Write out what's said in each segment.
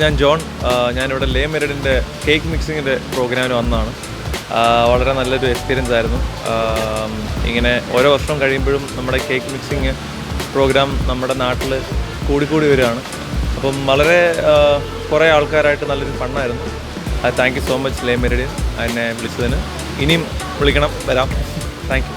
ഞാൻ ജോൺ. ഞാനിവിടെ ലേ മെറിഡിൻ്റെ കേക്ക് മിക്സിങ്ങിൻ്റെ പ്രോഗ്രാമിന് വന്നതാണ്. വളരെ നല്ലൊരു എക്സ്പീരിയൻസ് ആയിരുന്നു. ഇങ്ങനെ ഓരോ വർഷം കഴിയുമ്പോഴും നമ്മുടെ കേക്ക് മിക്സിങ് പ്രോഗ്രാം നമ്മുടെ നാട്ടിൽ കൂടിക്കൂടി വരികയാണ്. അപ്പം വളരെ കുറേ ആൾക്കാരായിട്ട് നല്ലൊരു ഫണ്ണായിരുന്നു. താങ്ക് യു സോ മച്ച് ലേ മെറിഡിൻ എന്നെ വിളിച്ചതിന്. ഇനിയും വിളിക്കണം, വരാം. Thank you.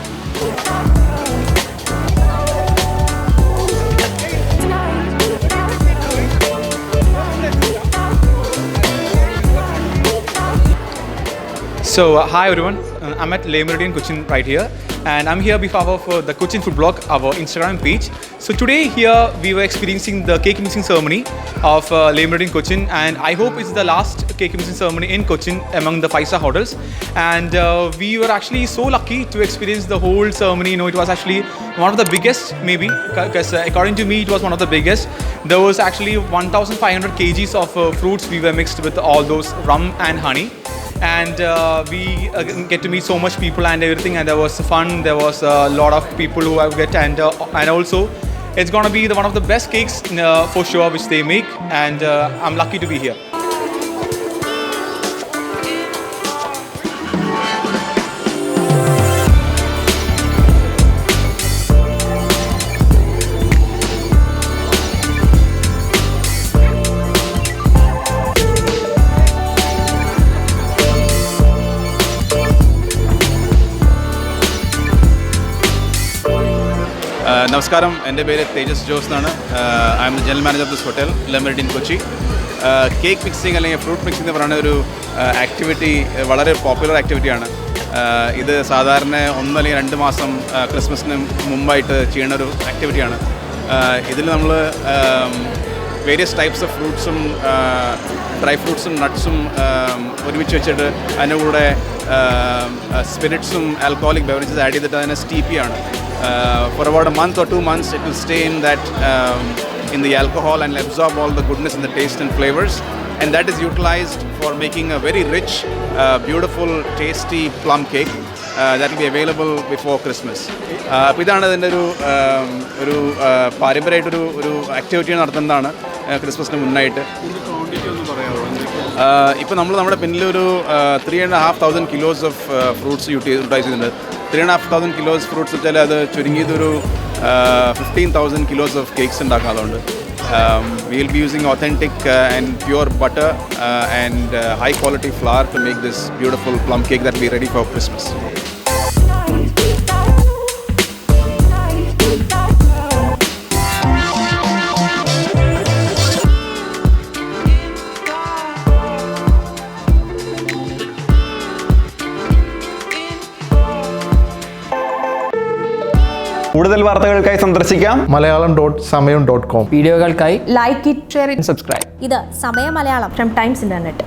So, hi everyone, I'm at Le Meridian Cochin right here, and I'm here behalf of the Cochin Food Blog, our Instagram page. So today here we were experiencing the cake mixing ceremony of Le Meridian Cochin, and I hope it's the last cake mixing ceremony in Cochin among the 5-star hotels. And we were actually so lucky to experience the whole ceremony. You know, it was actually one of the biggest, maybe, because according to me it was one of the biggest. There was actually 1,500 kgs of fruits we were mixed with all those rum and honey. And we get to meet so much people and everything, and there was fun. There was a lot of people who have get and also it's gonna be one of the best cakes for sure which they make, and I'm lucky to be here. നമസ്കാരം, എൻ്റെ പേര് തേജസ് ജോസ് എന്നാണ്. I M the general manager of this hotel Le Meridian Kochi. Cake mixing അല്ലെങ്കിൽ fruit mixing എന്ന് പറയുന്ന ഒരു activity വളരെ popular ആക്ടിവിറ്റിയാണ്. ഇത് സാധാരണ 1 അല്ലെങ്കിൽ 2 മാസം ക്രിസ്മസിന് മുമ്പായിട്ട് ചെയ്യുന്ന ഒരു ആക്ടിവിറ്റിയാണ്. ഇതിൽ നമ്മൾ വേരിയസ് ടൈപ്സ് ഓഫ് ഫ്രൂട്ട്സും ഡ്രൈ ഫ്രൂട്ട്സും നട്ട്സും ഒരുമിച്ച് വെച്ചിട്ട് അതിൻ്റെ കൂടെ സ്പിരിറ്റ്സും ആൽക്കഹോളിക് ബെവറേജസ് ആഡ് ചെയ്തിട്ട് അതിനെ സ്റ്റീപ്പിയാണ്. For about a month or 2 months it will stay in the alcohol and absorb all the goodness and the taste and flavors, and that is utilized for making a very rich, beautiful, tasty plum cake that will be available before Christmas. അപ്പോൾ ഇതാണ് ഇതിൻ്റെ ഒരു പാരമ്പര്യമായിട്ടൊരു activity നടത്തുന്നതാണ് ക്രിസ്മസിന് മുന്നായിട്ട്. ഇപ്പോൾ നമ്മുടെ പിന്നിലൊരു 3,500 kilos of fruits utilise ചെയ്യുന്നുണ്ട്. 3,500 kilos ഫ്രൂട്ട്സ് വെച്ചാൽ അത് ചുരുങ്ങിയതൊരു 15,000 kilos ഓഫ് കേക്ക്സ് ഉണ്ടാക്കാം. അതുകൊണ്ട് we will be using authentic and pure butter and high quality flour to make this beautiful plum cake that will be ready for Christmas. കൂടുതൽ വാർത്തകൾക്കായി സന്ദർശിക്കാം malayalam.samayam.com. വീഡിയോകൾക്കായി like it, share it, subscribe. ഇത് Samayam Malayalam from times internet.